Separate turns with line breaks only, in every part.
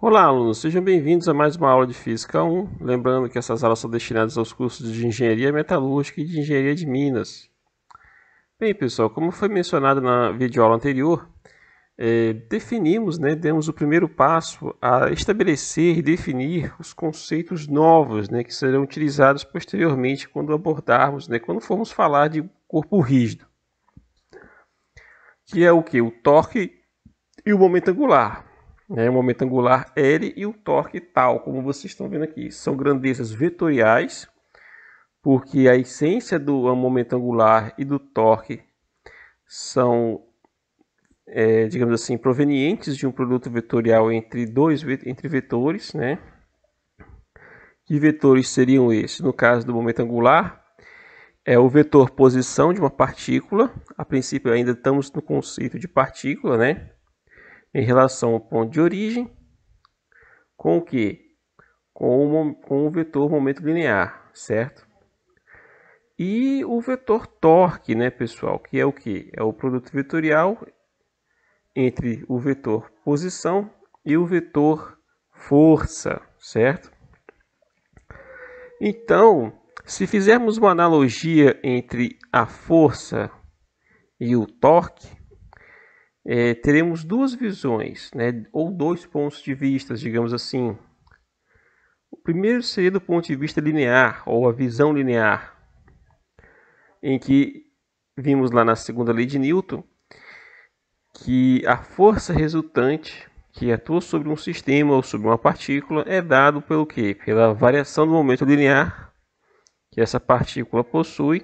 Olá, alunos, sejam bem-vindos a mais uma aula de Física 1. Lembrando que essas aulas são destinadas aos cursos de Engenharia Metalúrgica e de Engenharia de Minas. Bem, pessoal, como foi mencionado na videoaula anterior, demos o primeiro passo a estabelecer e definir os conceitos novos, que serão utilizados posteriormente quando abordarmos, quando formos falar de corpo rígido, que é o que? O torque e o momento angular. O momento angular L e o torque tal, como vocês estão vendo aqui. São grandezas vetoriais, porque a essência do momento angular e do torque são, digamos assim, provenientes de um produto vetorial entre vetores. Que vetores seriam esses? No caso do momento angular, é o vetor posição de uma partícula. A princípio ainda estamos no conceito de partícula, em relação ao ponto de origem, com o que? Com o vetor momento linear, certo? E o vetor torque, pessoal, que é o que? É o produto vetorial entre o vetor posição e o vetor força, certo? Então, se fizermos uma analogia entre a força e o torque, teremos duas visões, ou dois pontos de vista, digamos assim. O primeiro seria do ponto de vista linear, ou a visão linear, em que vimos lá na segunda lei de Newton que a força resultante que atua sobre um sistema ou sobre uma partícula é dado pelo quê? Pela variação do momento linear que essa partícula possui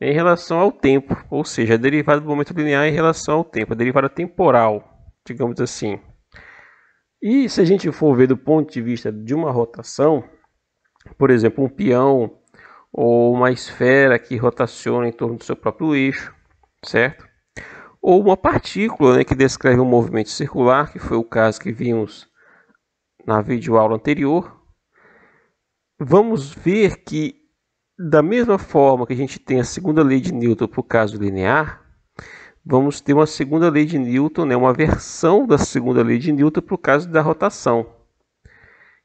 em relação ao tempo, ou seja, a derivada do momento linear em relação ao tempo, a derivada temporal, digamos assim. E se a gente for ver do ponto de vista de uma rotação, por exemplo, um peão ou uma esfera que rotaciona em torno do seu próprio eixo, certo? Ou uma partícula, que descreve um movimento circular, que foi o caso que vimos na videoaula anterior, vamos ver que da mesma forma que a gente tem a segunda lei de Newton para o caso linear, vamos ter uma segunda lei de Newton, uma versão da segunda lei de Newton para o caso da rotação.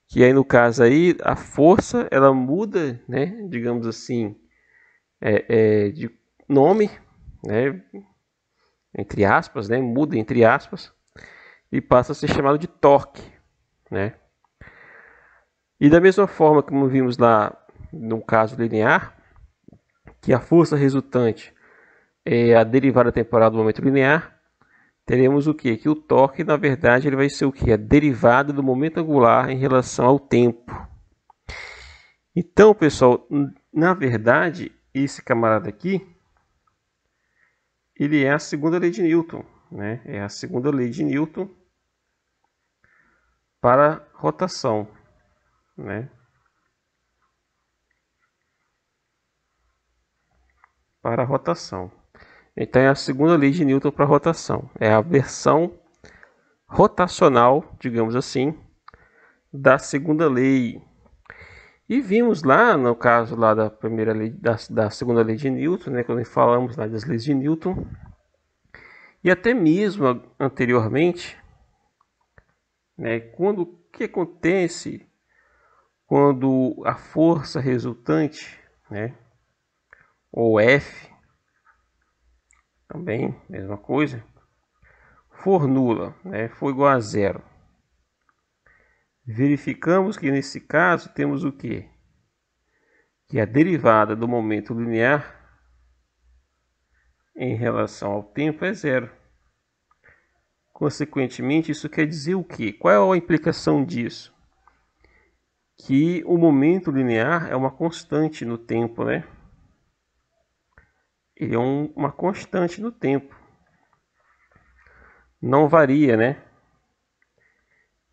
Que aí no caso aí a força ela muda, digamos assim, de nome, entre aspas, muda entre aspas, e passa a ser chamado de torque, E da mesma forma como vimos lá no caso linear, que a força resultante é a derivada temporal do momento linear, teremos o quê? Que o torque, na verdade, ele vai ser o quê? A derivada do momento angular em relação ao tempo. Então, pessoal, na verdade, esse camarada aqui, ele é a segunda lei de Newton, É a segunda lei de Newton para rotação, Para rotação. Então é a segunda lei de Newton para rotação. É a versão rotacional, digamos assim, da segunda lei. E vimos lá, no caso lá da primeira lei, da segunda lei de Newton, quando falamos lá das leis de Newton, e até mesmo anteriormente, quando o que acontece quando a força resultante, ou F, também mesma coisa, for nula, for igual a zero. Verificamos que nesse caso temos o quê? Que a derivada do momento linear em relação ao tempo é zero. Consequentemente, isso quer dizer o quê? Qual é a implicação disso? Que o momento linear é uma constante no tempo, Ele é uma constante no tempo. Não varia,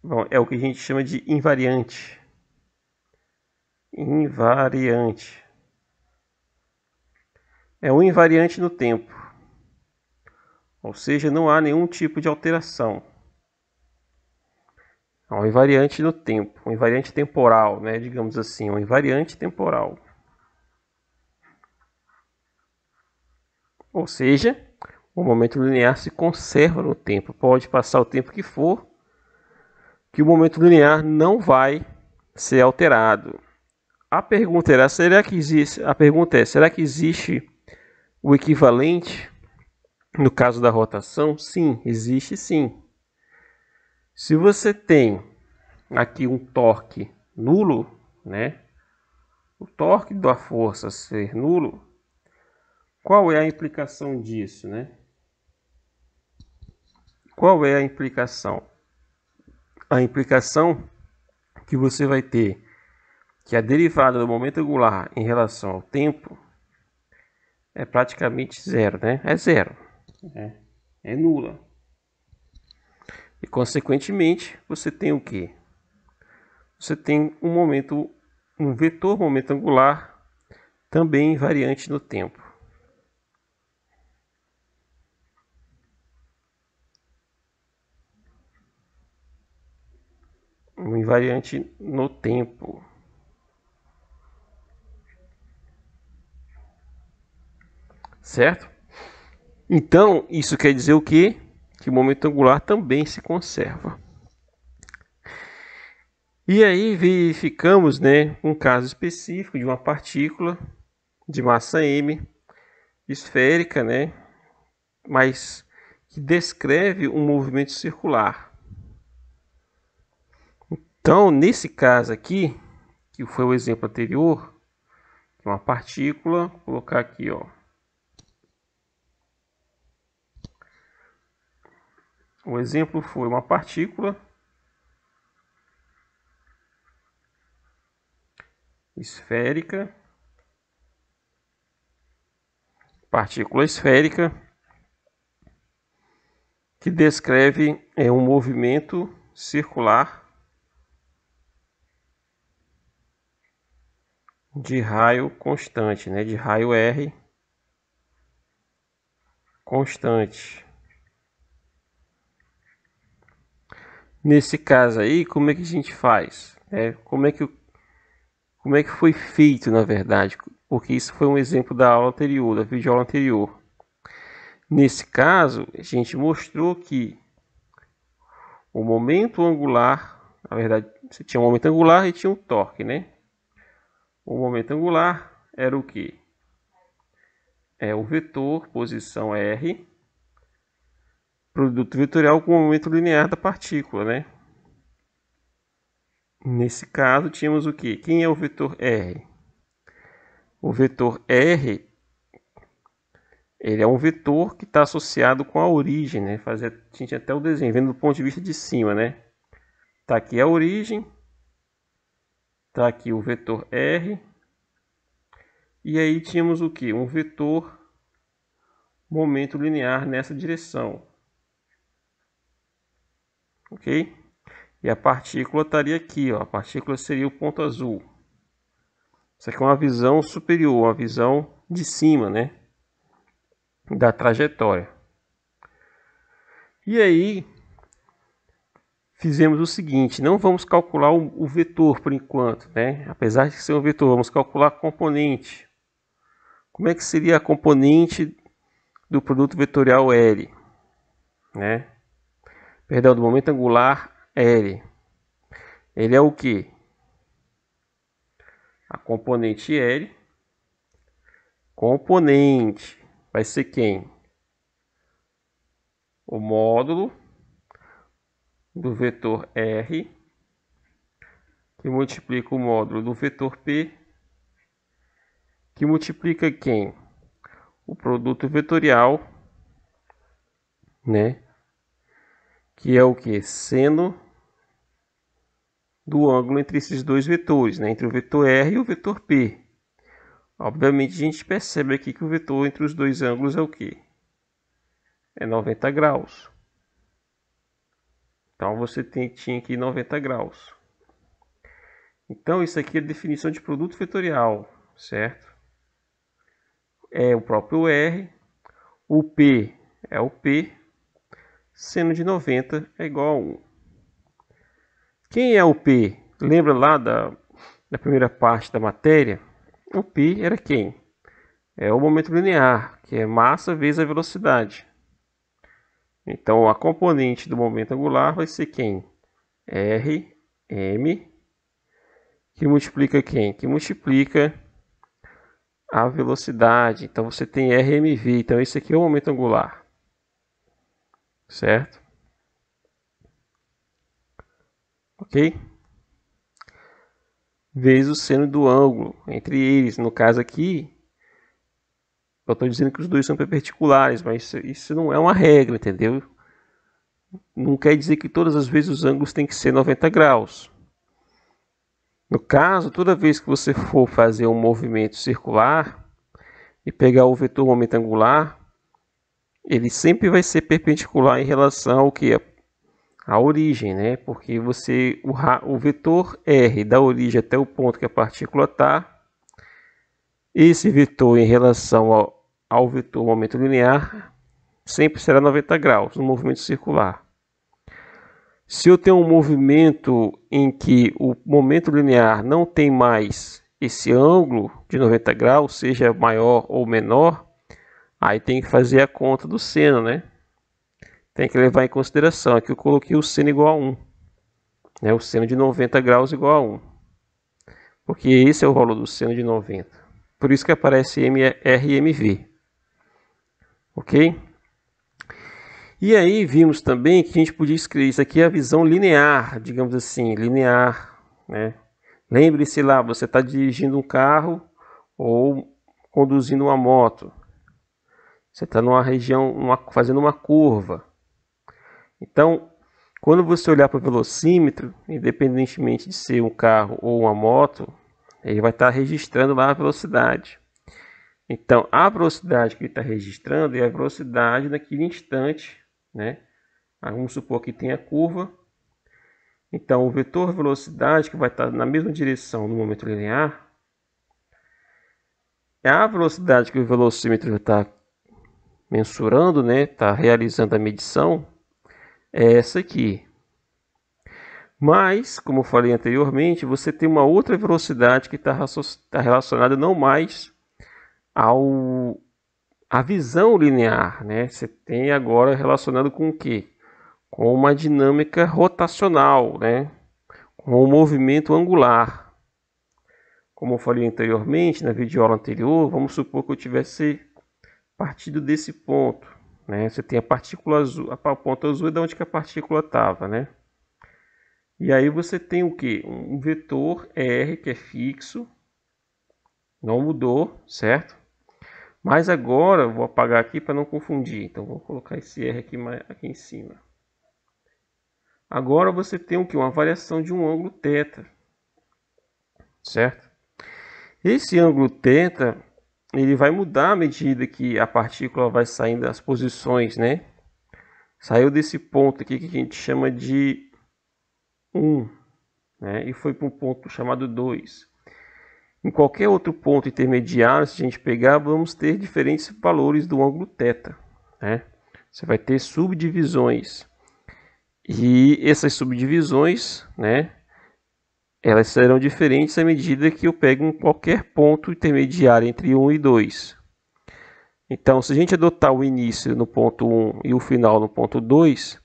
Bom, é o que a gente chama de invariante. Invariante. É um invariante no tempo. Ou seja, não há nenhum tipo de alteração. É um invariante no tempo, um invariante temporal, né? Digamos assim, um invariante temporal. Ou seja, o momento linear se conserva no tempo. Pode passar o tempo que for, que o momento linear não vai ser alterado. A pergunta era, será que existe? A pergunta é, será que existe o equivalente no caso da rotação? Sim, existe sim. Se você tem aqui um torque nulo, né? O torque da força ser nulo, qual é a implicação disso, né? Qual é a implicação? A implicação que você vai ter que a derivada do momento angular em relação ao tempo é praticamente zero, né? É zero, é nula. E consequentemente, você tem o quê? Você tem um vetor momento angular também invariante no tempo. Um invariante no tempo. Certo? Então, isso quer dizer o quê? Que o momento angular também se conserva. E aí verificamos, né, um caso específico de uma partícula de massa m, esférica, né, mas que descreve um movimento circular. Então, nesse caso aqui, que foi o exemplo anterior, uma partícula, vou colocar aqui, ó. O exemplo foi uma partícula esférica, que descreve um movimento circular de raio constante, né? De raio R constante. Nesse caso aí, como é que a gente faz? Como é que foi feito, na verdade? Porque isso foi um exemplo da aula anterior, da videoaula anterior. Nesse caso, a gente mostrou que o momento angular, na verdade, você tinha um momento angular e tinha um torque, né? O momento angular era o que? É o vetor, posição R, produto vetorial com o momento linear da partícula, né? Nesse caso, tínhamos o que? Quem é o vetor R? O vetor R, ele é um vetor que está associado com a origem, né? A gente até o desenho, vendo do ponto de vista de cima, né? Tá aqui a origem, tá aqui o vetor R, e aí tínhamos o que? Um vetor momento linear nessa direção, ok? E a partícula estaria aqui, ó. A partícula seria o ponto azul. Isso aqui é uma visão superior, uma visão de cima, né? Da trajetória. E aí, fizemos o seguinte, não vamos calcular o vetor por enquanto, né? Apesar de ser um vetor, vamos calcular a componente. Como é que seria a componente do produto vetorial L, né? Perdão, do momento angular L. Ele é o que? A componente L. Componente vai ser quem? O módulo do vetor R, que multiplica o módulo do vetor P, que multiplica quem? O produto vetorial, né? Que é o que? Seno do ângulo entre esses dois vetores, né? Entre o vetor R e o vetor P. Obviamente a gente percebe aqui que o vetor entre os dois ângulos é o que? É 90 graus. Então você tinha aqui 90 graus. Então isso aqui é a definição de produto vetorial, certo? É o próprio R, o P é o P, seno de 90 é igual a 1. Quem é o P? Lembra lá da primeira parte da matéria? O P era quem? É o momento linear, que é massa vezes a velocidade. Então a componente do momento angular vai ser quem? Rm, que multiplica quem? Que multiplica a velocidade. Então você tem Rmv. Então esse aqui é o momento angular, certo? Ok? Vezes o seno do ângulo entre eles. No caso aqui, eu estou dizendo que os dois são perpendiculares, mas isso não é uma regra, entendeu? Não quer dizer que todas as vezes os ângulos têm que ser 90 graus. No caso, toda vez que você for fazer um movimento circular e pegar o vetor momento angular, ele sempre vai ser perpendicular em relação ao que? A origem, né? Porque o vetor R da origem até o ponto que a partícula está, esse vetor em relação ao vetor momento linear sempre será 90 graus no movimento circular. Se eu tenho um movimento em que o momento linear não tem mais esse ângulo de 90 graus, seja maior ou menor, aí tem que fazer a conta do seno, né? Tem que levar em consideração. Aqui eu coloquei o seno igual a 1. Né? O seno de 90 graus igual a 1. Porque esse é o valor do seno de 90. Por isso que aparece RMV. Ok? E aí vimos também que a gente podia escrever isso aqui, a visão linear, digamos assim, linear, né? Lembre-se lá, você está dirigindo um carro ou conduzindo uma moto. Você está numa região, fazendo uma curva. Então, quando você olhar para o velocímetro, independentemente de ser um carro ou uma moto, ele vai estar registrando lá a velocidade. Então, a velocidade que ele está registrando é a velocidade naquele instante, né? Vamos supor que tem a curva. Então, o vetor velocidade, que vai estar na mesma direção no momento linear, é a velocidade que o velocímetro está mensurando, né? Está realizando a medição, é essa aqui. Mas, como eu falei anteriormente, você tem uma outra velocidade que está relacionada não mais à visão linear, né? Você tem agora relacionado com o quê? Com uma dinâmica rotacional, né? Com o movimento angular. Como eu falei anteriormente, na videoaula anterior, vamos supor que eu tivesse partido desse ponto, né? Você tem a partícula azul, a ponta azul é de onde que a partícula estava, né? E aí você tem o que? Um vetor R que é fixo, não mudou, certo? Mas agora eu vou apagar aqui para não confundir, então vou colocar esse R aqui em cima. Agora você tem o que? Uma variação de um ângulo θ, certo? Esse ângulo θ, ele vai mudar à medida que a partícula vai saindo das posições, né? Saiu desse ponto aqui que a gente chama de 1, né? E foi para um ponto chamado 2. Em qualquer outro ponto intermediário, se a gente pegar, vamos ter diferentes valores do ângulo θ, né? Você vai ter subdivisões. E essas subdivisões, né, elas serão diferentes à medida que eu pego qualquer ponto intermediário entre 1 e 2. Então, se a gente adotar o início no ponto 1 e o final no ponto 2,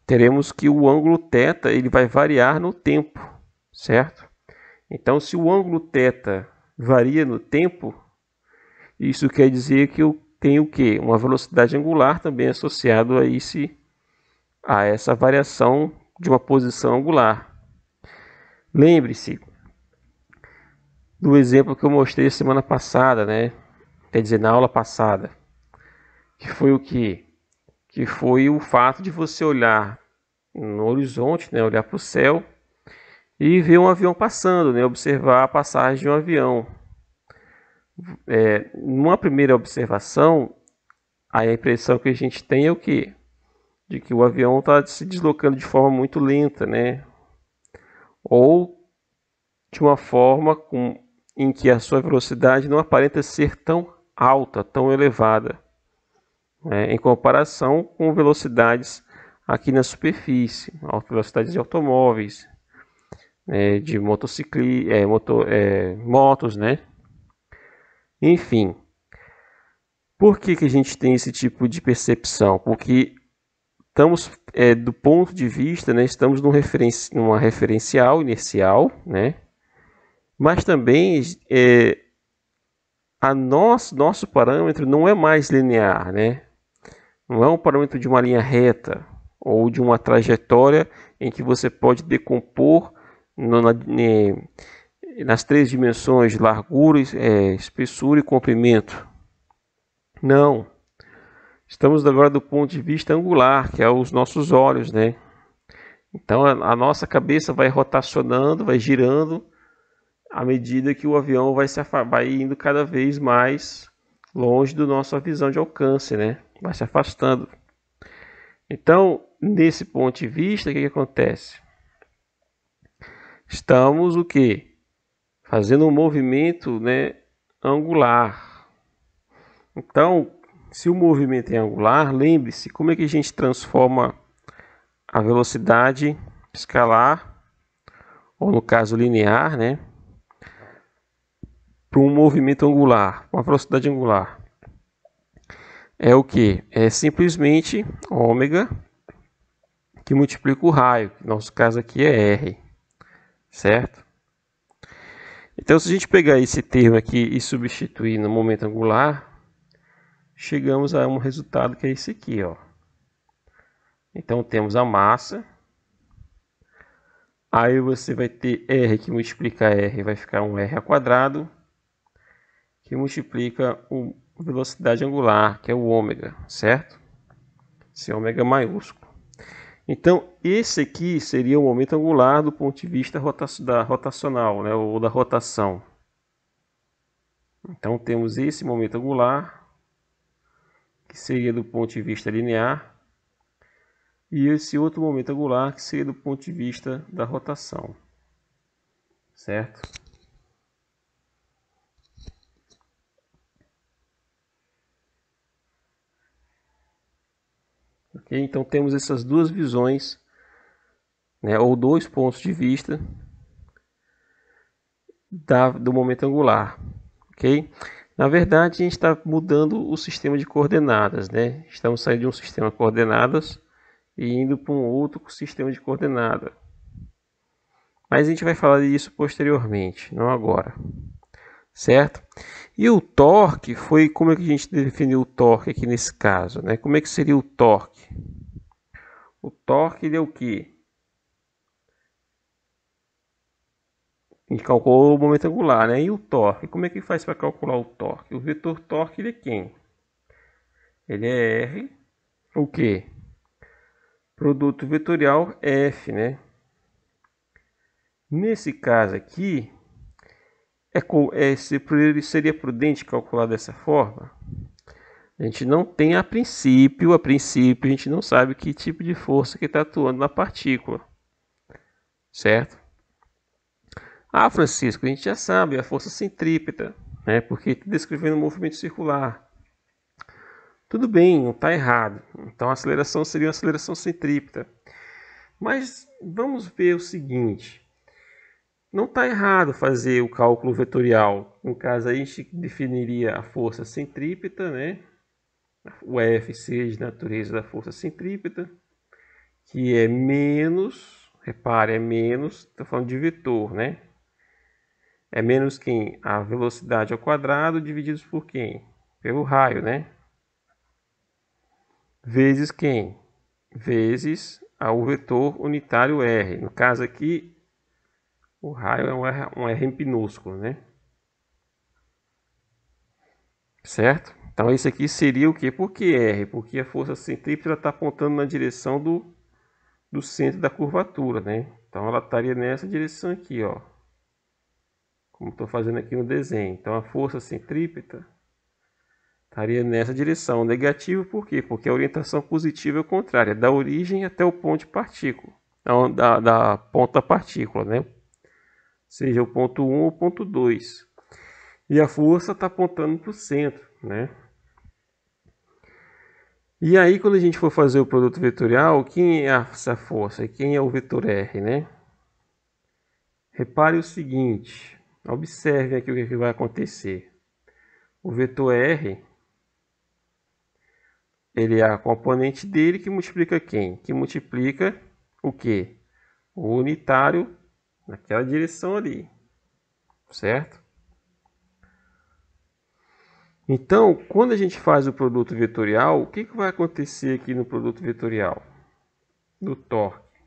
teremos que o ângulo θ ele vai variar no tempo, certo? Então, se o ângulo θ varia no tempo, isso quer dizer que eu tenho o quê? Uma velocidade angular também associado a essa variação de uma posição angular. Lembre-se do exemplo que eu mostrei semana passada, né? Quer dizer, na aula passada, que foi o quê? Que foi o fato de você olhar no horizonte, né? Olhar para o céu e ver um avião passando, né? Observar a passagem de um avião. Numa primeira observação, a impressão que a gente tem é o quê? de que o avião está se deslocando de forma muito lenta, né? Ou de uma forma em que a sua velocidade não aparenta ser tão alta, tão elevada, né? Em comparação com velocidades aqui na superfície, velocidades de automóveis, de motos, né? Enfim, por que a gente tem esse tipo de percepção? Porque estamos, do ponto de vista, né, estamos numa referencial inercial, né? Mas também nosso parâmetro não é mais linear, né? Não é um parâmetro de uma linha reta ou de uma trajetória em que você pode decompor nas três dimensões, largura, espessura e comprimento. Não. Estamos agora do ponto de vista angular, que é os nossos olhos, né? Então a nossa cabeça vai rotacionando, vai girando à medida que o avião vai indo cada vez mais longe da nossa visão de alcance, né? Vai se afastando. Então, nesse ponto de vista, o que acontece? Estamos o quê? Fazendo um movimento, né, angular. Então, se o movimento é angular, lembre-se como é que a gente transforma a velocidade escalar, ou no caso linear, né, para um movimento angular, uma velocidade angular. É o que? É simplesmente ômega que multiplica o raio, que no nosso caso aqui é R, certo? Então, se a gente pegar esse termo aqui e substituir no momento angular, chegamos a um resultado que é esse aqui, ó. Então, temos a massa, aí você vai ter R que multiplica R, vai ficar um R ao quadrado, que multiplica a velocidade angular, que é o ômega, certo? Esse ômega maiúsculo. Então, esse aqui seria o momento angular do ponto de vista rotacional, né, ou da rotação. Então, temos esse momento angular, que seria do ponto de vista linear, e esse outro momento angular, que seria do ponto de vista da rotação, certo? Ok? Então, temos essas duas visões, né, ou dois pontos de vista do momento angular, ok? Na verdade, a gente está mudando o sistema de coordenadas, né? Estamos saindo de um sistema de coordenadas e indo para um outro sistema de coordenada. Mas a gente vai falar disso posteriormente, não agora, certo? E o torque foi, como é que a gente definiu o torque aqui nesse caso, né? Como é que seria o torque? O torque ele é o quê? A gente calculou o momento angular, né? E o torque? Como é que faz para calcular o torque? O vetor torque ele é quem? Ele é R, o quê? Produto vetorial F, né? Nesse caso aqui, seria prudente calcular dessa forma? A gente não tem a princípio, a gente não sabe que tipo de força que está atuando na partícula, certo? Ah, Francisco, a gente já sabe, a força centrípeta, né? Porque está descrevendo um movimento circular. Tudo bem, não está errado. Então a aceleração seria uma aceleração centrípeta. Mas vamos ver o seguinte. Não está errado fazer o cálculo vetorial. No caso, a gente definiria a força centrípeta, né? O F seja de natureza da força centrípeta, que é menos, repare, é menos, estou falando de vetor, né? É menos quem? A velocidade ao quadrado divididos por quem? Pelo raio, né? Vezes quem? Vezes o vetor unitário R. No caso aqui, o raio é um R minúsculo, né? Certo? Então isso aqui seria o quê? Por que R? Porque a força centrípeta está apontando na direção do centro da curvatura, né? Então ela estaria nessa direção aqui, ó. Como estou fazendo aqui no desenho. Então a força centrípeta Estaria nessa direção. Negativo por quê? Porque a orientação positiva é o contrário, da origem até o ponto de partícula. Da ponta da partícula, né? Seja o ponto 1 ou o ponto 2. E a força está apontando para o centro, né? E aí, quando a gente for fazer o produto vetorial, quem é essa força e quem é o vetor R, né? Repare o seguinte, observe aqui o que vai acontecer. O vetor R, ele é a componente dele que multiplica quem? Que multiplica o quê? O unitário naquela direção ali, certo? Então, quando a gente faz o produto vetorial, o que vai acontecer aqui no produto vetorial? Do torque.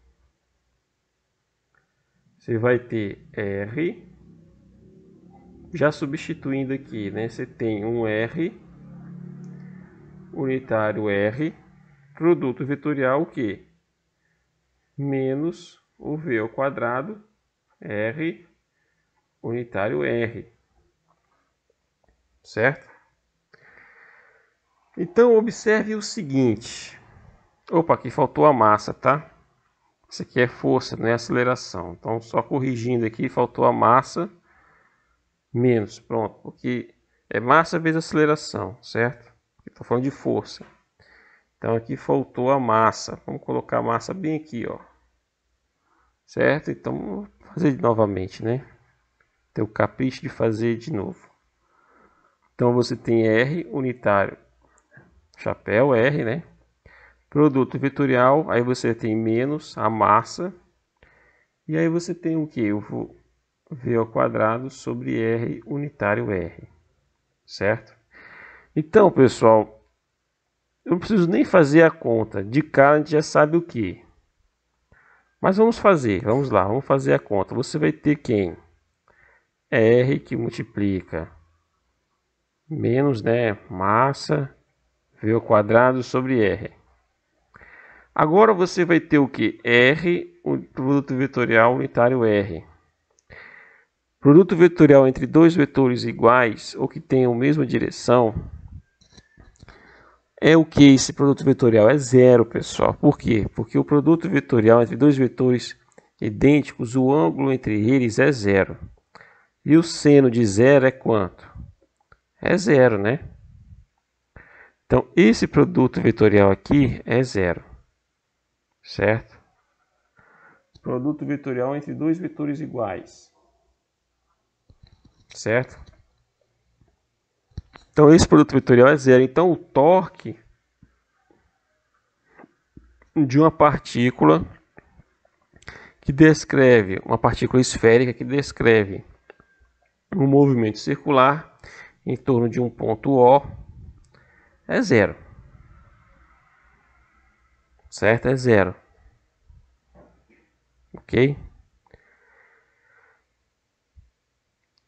Você vai ter R, já substituindo aqui, né? Você tem um R, unitário R, produto vetorial o quê? Menos o V ao quadrado, R, unitário R. Certo? Então, observe o seguinte. Opa, aqui faltou a massa, tá? Isso aqui é força, não é aceleração. Então, só corrigindo aqui, faltou a massa menos. Pronto, porque é massa vezes aceleração, certo? Estou falando de força. Então, aqui faltou a massa. Vamos colocar a massa bem aqui, ó. Certo? Então, vou fazer novamente, né? Ter o capricho de fazer de novo. Então, você tem R unitário, chapéu R, né? Produto vetorial, aí você tem menos a massa. E aí você tem o que? Eu vou V ao quadrado sobre R unitário R. Certo? Então, pessoal, eu não preciso nem fazer a conta. De cara a gente já sabe o que. Mas vamos fazer, vamos lá, vamos fazer a conta. Você vai ter quem? R que multiplica menos, né, massa, V ao quadrado sobre R. Agora você vai ter o que? R, o produto vetorial unitário R. Produto vetorial entre dois vetores iguais ou que tenham a mesma direção é o que esse produto vetorial? É zero, pessoal. Por quê? Porque o produto vetorial entre dois vetores idênticos, o ângulo entre eles é zero. E o seno de zero é quanto? É zero, né? Então, esse produto vetorial aqui é zero. Certo? Produto vetorial entre dois vetores iguais. Certo? Então, esse produto vetorial é zero. Então, o torque de uma partícula que descreve, uma partícula esférica que descreve um movimento circular em torno de um ponto O é zero. Certo? É zero. Ok?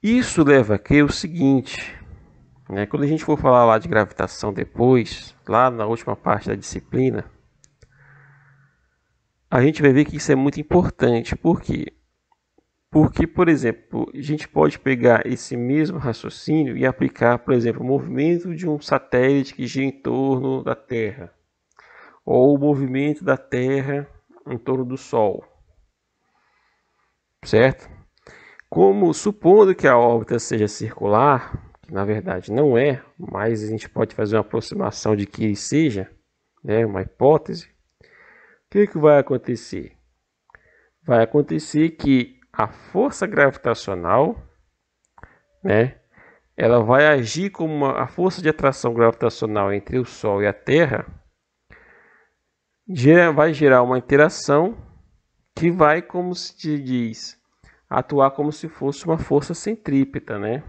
Isso leva a crer o seguinte, né? Quando a gente for falar lá de gravitação depois, lá na última parte da disciplina, a gente vai ver que isso é muito importante. Por quê? Porque, por exemplo, a gente pode pegar esse mesmo raciocínio e aplicar, por exemplo, o movimento de um satélite que gira em torno da Terra, ou o movimento da Terra em torno do Sol. Certo? Como, supondo que a órbita seja circular, que na verdade não é, mas a gente pode fazer uma aproximação de que ele seja, né, uma hipótese, o que vai acontecer? Vai acontecer que a força gravitacional, né, ela vai agir como a força de atração gravitacional entre o Sol e a Terra, vai gerar uma interação que vai, como se diz, atuar como se fosse uma força centrípeta, né?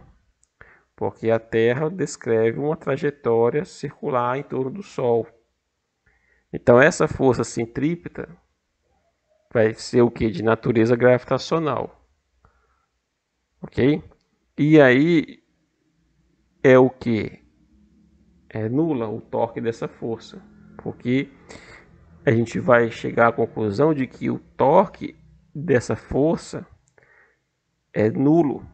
Porque a Terra descreve uma trajetória circular em torno do Sol. Então essa força centrípeta vai ser o que? De natureza gravitacional. Ok? E aí é o que? É nula o torque dessa força. Porque a gente vai chegar à conclusão de que o torque dessa força é nulo.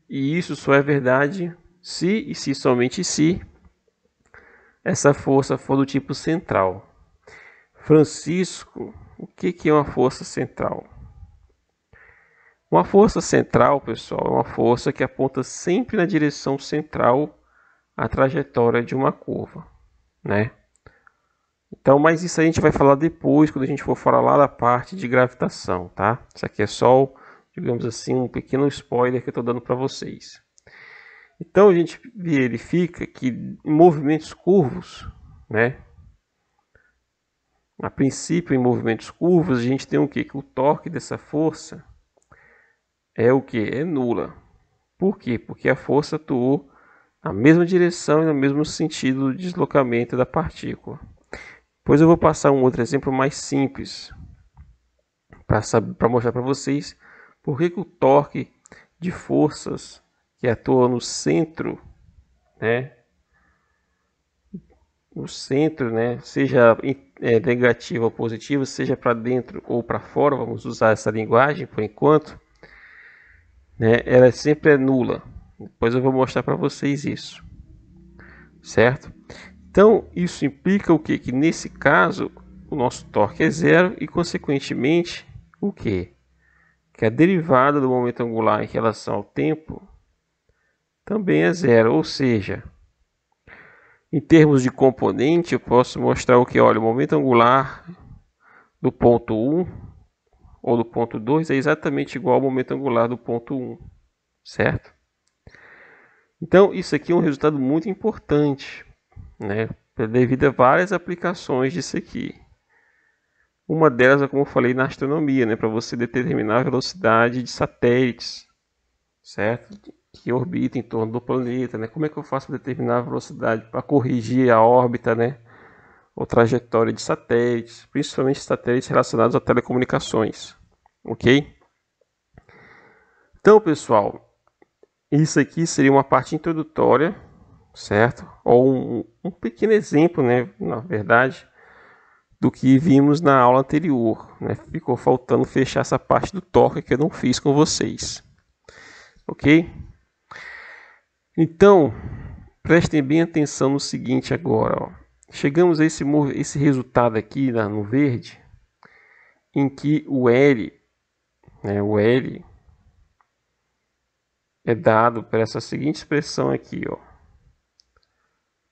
E isso só é verdade se e se somente se essa força for do tipo central. Francisco, o que é uma força central? Uma força central, pessoal, é uma força que aponta sempre na direção central a trajetória de uma curva, né? Então, mas isso a gente vai falar depois, quando a gente for falar lá da parte de gravitação, tá? Isso aqui é só, digamos assim, um pequeno spoiler que eu estou dando para vocês. Então, a gente verifica que em movimentos curvos, né? A princípio, em movimentos curvos, a gente tem o quê? Que o torque dessa força é o que? É nula. Por quê? Porque a força atuou na mesma direção e no mesmo sentido do deslocamento da partícula. Depois eu vou passar um outro exemplo mais simples para mostrar para vocês por que o torque de forças que atuam no centro, né, seja negativa ou positiva, seja para dentro ou para fora, vamos usar essa linguagem por enquanto, né, ela sempre é nula. Depois eu vou mostrar para vocês isso, certo? Então isso implica o que? Que nesse caso o nosso torque é zero e consequentemente o que? Que a derivada do momento angular em relação ao tempo também é zero, ou seja, em termos de componente eu posso mostrar o que? Olha, o momento angular do ponto 1 ou do ponto 2 é exatamente igual ao momento angular do ponto 1, certo? Então isso aqui é um resultado muito importante, né? Devido a várias aplicações disso aqui. Uma delas é como eu falei na astronomia, né? Para você determinar a velocidade de satélites, certo? Que orbitam em torno do planeta, né? Como é que eu faço para determinar a velocidade para corrigir a órbita, né? Ou trajetória de satélites, principalmente satélites relacionados a telecomunicações, ok? Então, pessoal, isso aqui seria uma parte introdutória, certo? Ou um pequeno exemplo, né? Na verdade, do que vimos na aula anterior, né? Ficou faltando fechar essa parte do torque que eu não fiz com vocês, ok? Então, prestem bem atenção no seguinte agora, ó. Chegamos a esse resultado aqui no verde, em que o L é dado por essa seguinte expressão aqui, ó,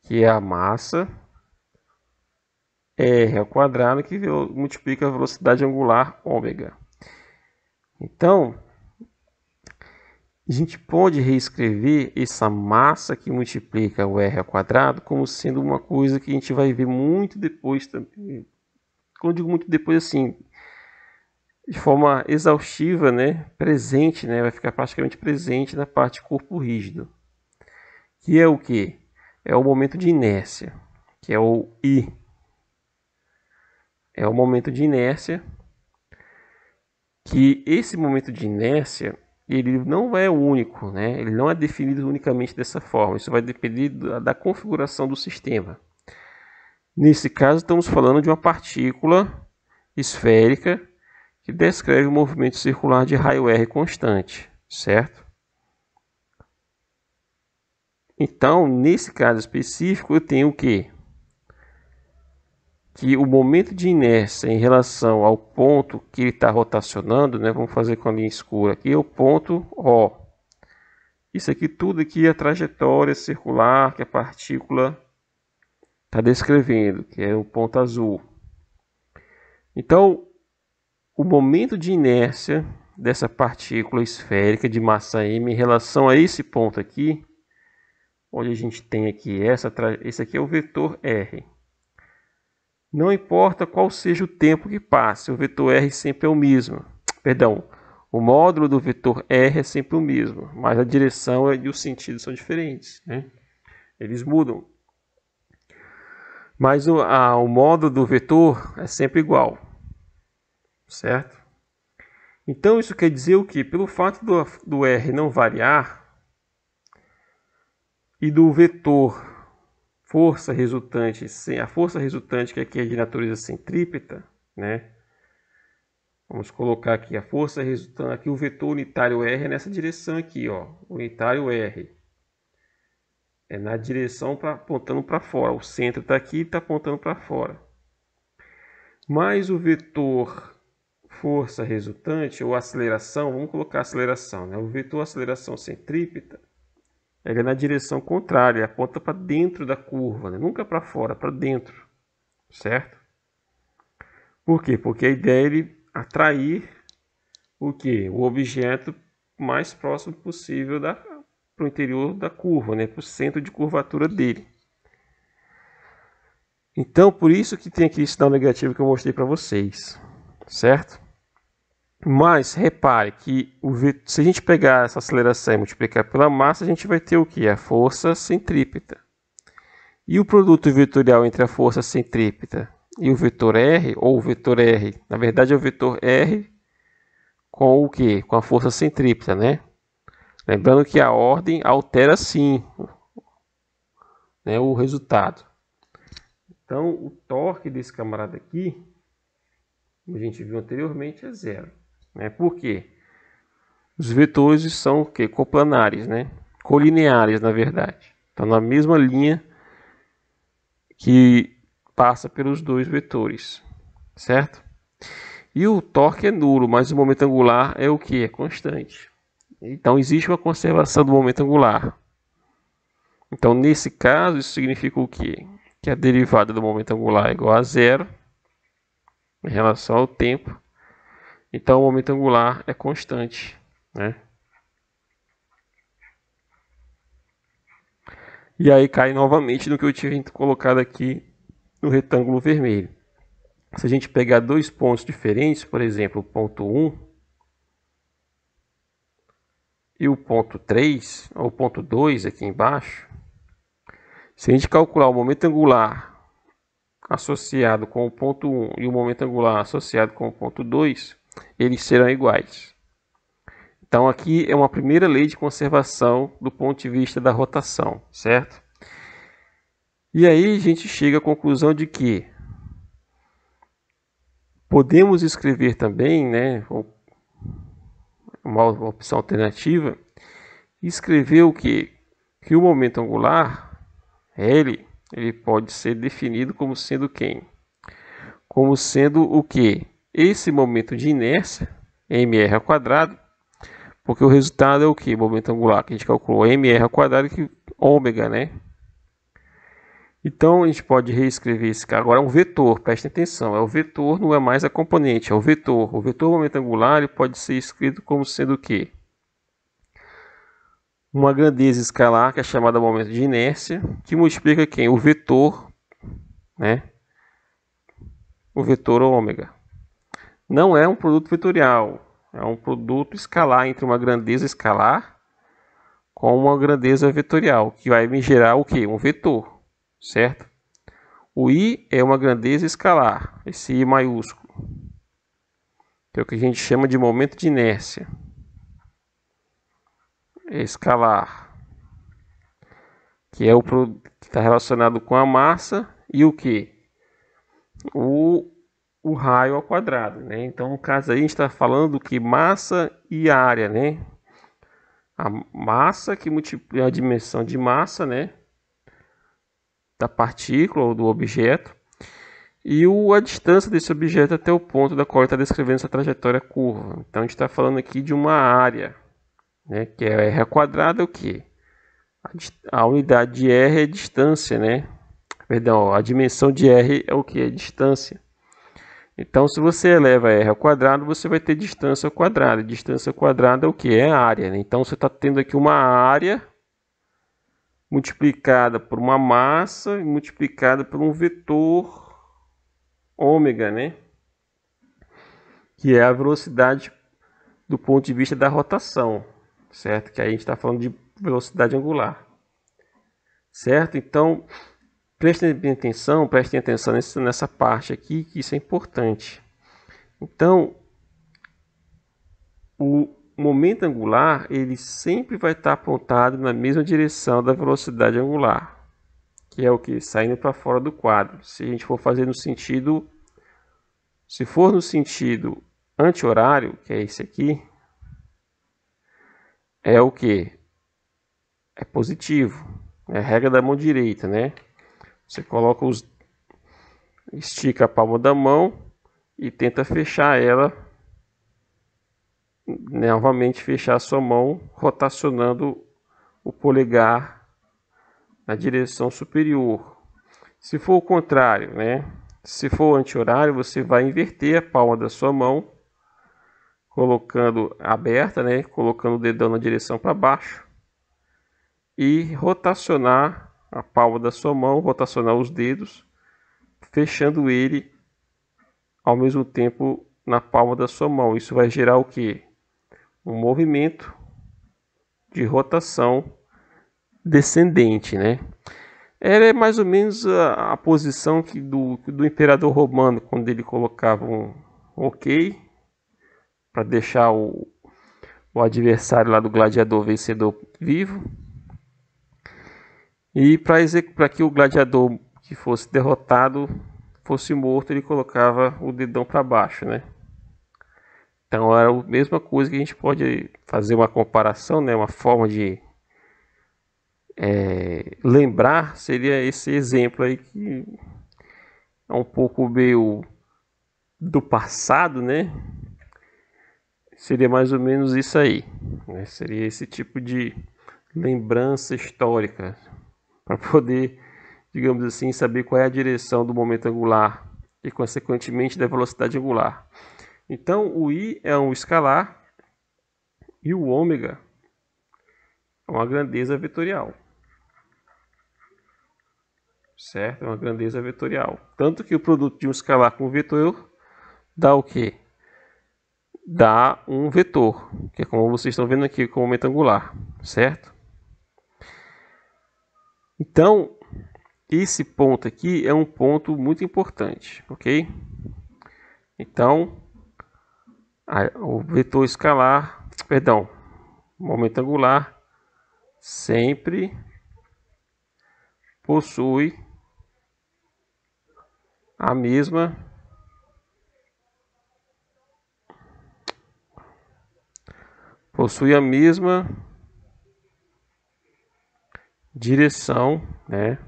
que é a massa R ao quadrado que multiplica a velocidade angular ômega. Então, a gente pode reescrever essa massa que multiplica o R ao quadrado como sendo uma coisa que a gente vai ver muito depois também. Quando eu digo muito depois, assim, de forma exaustiva, né, presente, né, vai ficar praticamente presente na parte corpo rígido. Que é o que? É o momento de inércia, que é o I. É o momento de inércia, que esse momento de inércia ele não é único, né? Ele não é definido unicamente dessa forma. Isso vai depender da configuração do sistema. Nesse caso, estamos falando de uma partícula esférica que descreve o movimento circular de raio R constante, certo? Então, nesse caso específico, eu tenho o quê? Que o momento de inércia em relação ao ponto que ele está rotacionando, né? Vamos fazer com a linha escura aqui, é o ponto O. Isso aqui tudo aqui é a trajetória circular que a partícula está descrevendo, que é o ponto azul. Então, o momento de inércia dessa partícula esférica de massa m em relação a esse ponto aqui, onde a gente tem aqui esse aqui é o vetor r. Não importa qual seja o tempo que passe, o vetor r sempre é o mesmo. Perdão, o módulo do vetor r é sempre o mesmo, mas a direção e os sentidos são diferentes, né? Eles mudam. Mas o módulo do vetor é sempre igual, certo? Então isso quer dizer o que? Pelo fato do r não variar e do vetor força resultante, a força resultante que aqui é de natureza centrípeta, né? Vamos colocar aqui a força resultante, aqui o vetor unitário R é nessa direção aqui, ó, unitário R. É na direção apontando para fora. O centro está aqui e está apontando para fora. Mas o vetor força resultante ou aceleração, vamos colocar aceleração, né? O vetor aceleração centrípeta, ele é na direção contrária, aponta para dentro da curva, né? Nunca para fora, para dentro, certo? Por quê? Porque a ideia é ele atrair o que? O objeto mais próximo possível para o interior da curva, né? Para o centro de curvatura dele. Então, por isso que tem aqui esse sinal negativo que eu mostrei para vocês, certo? Mas repare que se a gente pegar essa aceleração e multiplicar pela massa, a gente vai ter o que? A força centrípeta. E o produto vetorial entre a força centrípeta e o vetor R, ou o vetor R, na verdade é o vetor R com o que? Com a força centrípeta, né? Lembrando que a ordem altera sim, né, o resultado. Então, o torque desse camarada aqui, como a gente viu anteriormente, é zero. Né? Por quê? Os vetores são o quê? Coplanares, né? Colineares, na verdade. Estão na mesma linha que passa pelos dois vetores, certo? E o torque é nulo, mas o momento angular é o que? É constante. Então, existe uma conservação do momento angular. Então, nesse caso, isso significa o quê? Que a derivada do momento angular é igual a zero em relação ao tempo. Então, o momento angular é constante, né? E aí cai novamente no que eu tinha colocado aqui no retângulo vermelho. Se a gente pegar dois pontos diferentes, por exemplo, o ponto 1 e o ponto 3, ou o ponto 2 aqui embaixo, se a gente calcular o momento angular associado com o ponto 1 e o momento angular associado com o ponto 2, eles serão iguais. Então aqui é uma primeira lei de conservação do ponto de vista da rotação, certo? E aí a gente chega à conclusão de que podemos escrever também, né, uma opção alternativa, escrever o que? Que o momento angular, ele pode ser definido como sendo quem? Como sendo o que? Esse momento de inércia, mr ao quadrado, porque o resultado é o que? Momento angular, que a gente calculou mr ao quadrado, que ômega, né? Então a gente pode reescrever esse cara. Agora é um vetor, prestem atenção, é o vetor, não é mais a componente, é o vetor. O vetor momento angular ele pode ser escrito como sendo o quê? Uma grandeza escalar, que é chamada momento de inércia, que multiplica quem? O vetor, né? O vetor ômega. Não é um produto vetorial, é um produto escalar entre uma grandeza escalar com uma grandeza vetorial, que vai me gerar o quê? Um vetor, certo? O I é uma grandeza escalar, esse I maiúsculo, que é o que a gente chama de momento de inércia. É escalar, que é o que está relacionado com a massa e o que? O raio ao quadrado, né? Então, no caso aí, a gente está falando que massa e área, né? A massa que multiplica a dimensão de massa, né? Da partícula ou do objeto. E a distância desse objeto até o ponto da qual ele está descrevendo essa trajetória curva. Então, a gente está falando aqui de uma área, né? Que é r ao quadrado é o quê? A unidade de r é distância, né? Perdão, a dimensão de r é o que? É distância. Então, se você eleva r ao quadrado, você vai ter distância ao quadrado. Distância ao quadrado é o que? É área, né? Então, você está tendo aqui uma área multiplicada por uma massa e multiplicada por um vetor ômega, né? Que é a velocidade do ponto de vista da rotação, certo? Que aí a gente está falando de velocidade angular, certo? Então, prestem atenção nessa parte aqui, que isso é importante. Então, o momento angular ele sempre vai estar apontado na mesma direção da velocidade angular, que é o que? Saindo para fora do quadro. Se a gente for fazer no sentido, se for no sentido anti-horário, que é esse aqui, é o que? É positivo. É a regra da mão direita, né? Você coloca estica a palma da mão e tenta fechar ela, novamente fechar a sua mão, rotacionando o polegar na direção superior. Se for o contrário, né? Se for anti-horário, você vai inverter a palma da sua mão, colocando aberta, né? Colocando o dedão na direção para baixo e rotacionar a palma da sua mão, rotacionar os dedos, fechando ele ao mesmo tempo na palma da sua mão. Isso vai gerar o que? Um movimento de rotação descendente, né? Ela é mais ou menos a posição do imperador romano, quando ele colocava um ok para deixar o adversário lá do gladiador vencedor vivo, e para que o gladiador que fosse derrotado fosse morto, ele colocava o dedão para baixo, né? Então era a mesma coisa, que a gente pode fazer uma comparação, né? Uma forma de lembrar seria esse exemplo aí, que é um pouco meio do passado, né? Seria mais ou menos isso aí, né? Seria esse tipo de lembrança histórica para poder, digamos assim, saber qual é a direção do momento angular e consequentemente da velocidade angular. Então o i é um escalar e o ômega é uma grandeza vetorial. Certo? É uma grandeza vetorial. Tanto que o produto de um escalar com um vetor dá o quê? Dá um vetor, que é como vocês estão vendo aqui com o momento angular, certo? Então, esse ponto aqui é um ponto muito importante, ok? Então, o vetor escalar, perdão, momento angular sempre possui a mesma direção, né,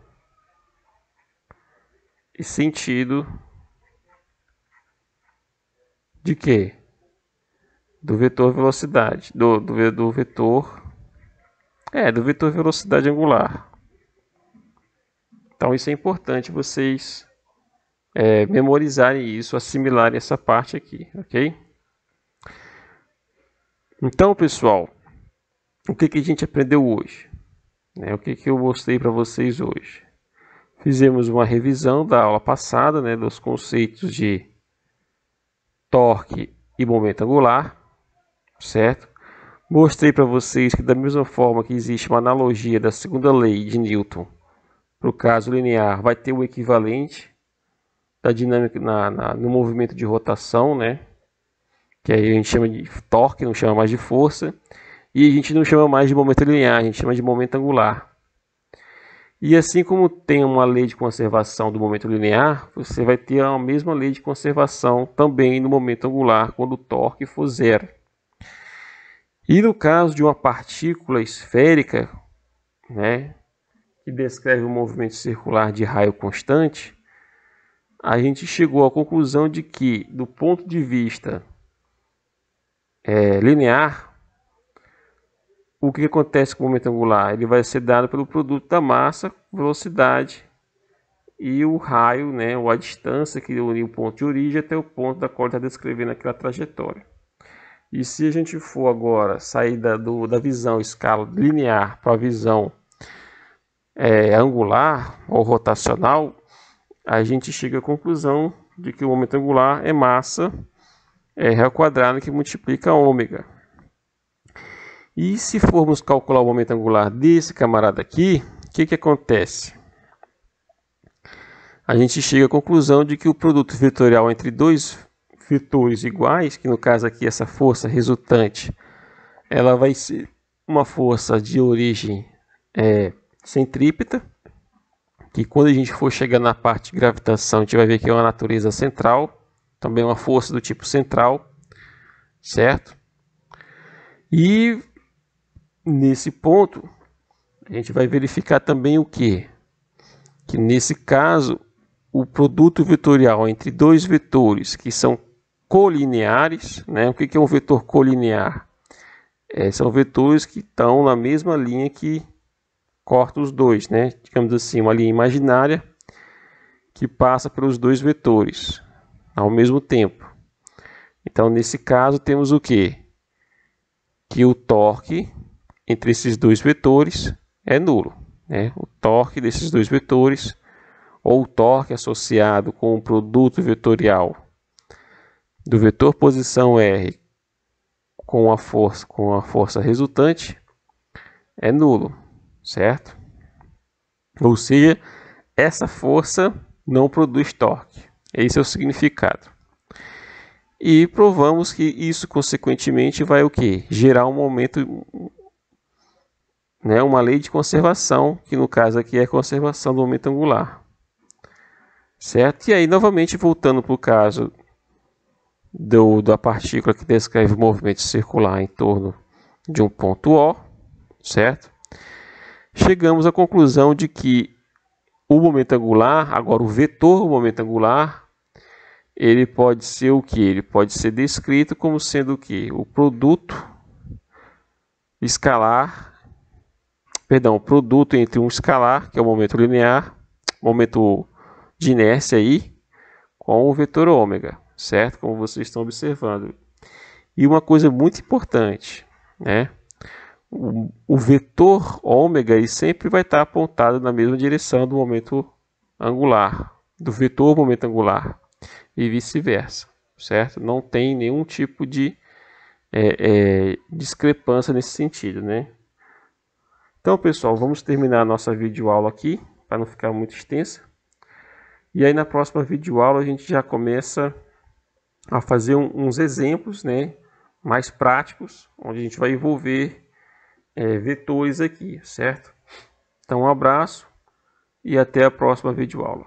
e sentido de quê? Do vetor velocidade, do vetor velocidade angular. Então isso é importante vocês memorizarem isso, assimilarem essa parte aqui, ok? Então, pessoal, o que a gente aprendeu hoje? O que eu mostrei para vocês hoje? Fizemos uma revisão da aula passada, né, dos conceitos de torque e momento angular, certo? Mostrei para vocês que da mesma forma que existe uma analogia da segunda lei de Newton para o caso linear, vai ter o equivalente da dinâmica no movimento de rotação, né? Que aí a gente chama de torque, não chama mais de força, e a gente não chama mais de momento linear, a gente chama de momento angular. E assim como tem uma lei de conservação do momento linear, você vai ter a mesma lei de conservação também no momento angular, quando o torque for zero. E no caso de uma partícula esférica, né, que descreve um movimento circular de raio constante, a gente chegou à conclusão de que, do ponto de vista linear, o que acontece com o momento angular? Ele vai ser dado pelo produto da massa, velocidade e o raio, né, ou a distância que une o ponto de origem até o ponto da qual está descrevendo aquela trajetória. E se a gente for agora sair da visão escala linear para a visão angular ou rotacional, a gente chega à conclusão de que o momento angular é massa R ao quadrado que multiplica ômega. E se formos calcular o momento angular desse camarada aqui, o que acontece? A gente chega à conclusão de que o produto vetorial entre dois vetores iguais, que no caso aqui essa força resultante, ela vai ser uma força de origem centrípeta, que quando a gente for chegar na parte de gravitação, a gente vai ver que é uma natureza central, também uma força do tipo central, certo? E nesse ponto, a gente vai verificar também o quê? Que nesse caso, o produto vetorial entre dois vetores que são colineares, né? O que é um vetor colinear? São vetores que estão na mesma linha que corta os dois, né? Digamos assim, uma linha imaginária que passa pelos dois vetores ao mesmo tempo. Então, nesse caso, temos o quê? Que o torque entre esses dois vetores é nulo, né? O torque desses dois vetores, ou o torque associado com o produto vetorial do vetor posição R com a força resultante, é nulo, certo? Ou seja, essa força não produz torque. Esse é o significado. E provamos que isso, consequentemente, vai o quê? Gerar um momento, né, uma lei de conservação, que no caso aqui é a conservação do momento angular. Certo? E aí, novamente, voltando para o caso da partícula que descreve o movimento circular em torno de um ponto O, certo? Chegamos à conclusão de que o momento angular, agora o vetor momento angular, ele pode ser o que? Ele pode ser descrito como sendo o que? O produto escalar, perdão, o produto entre um escalar, que é o momento linear, momento de inércia aí, com o vetor ômega, certo? Como vocês estão observando. E uma coisa muito importante, né? O vetor ômega ele sempre vai estar apontado na mesma direção do momento angular, do vetor momento angular, e vice-versa, certo? Não tem nenhum tipo de discrepância nesse sentido, né? Então, pessoal, vamos terminar a nossa videoaula aqui, para não ficar muito extensa. E aí, na próxima videoaula, a gente já começa a fazer uns exemplos, né, mais práticos, onde a gente vai envolver vetores aqui, certo? Então, um abraço e até a próxima videoaula.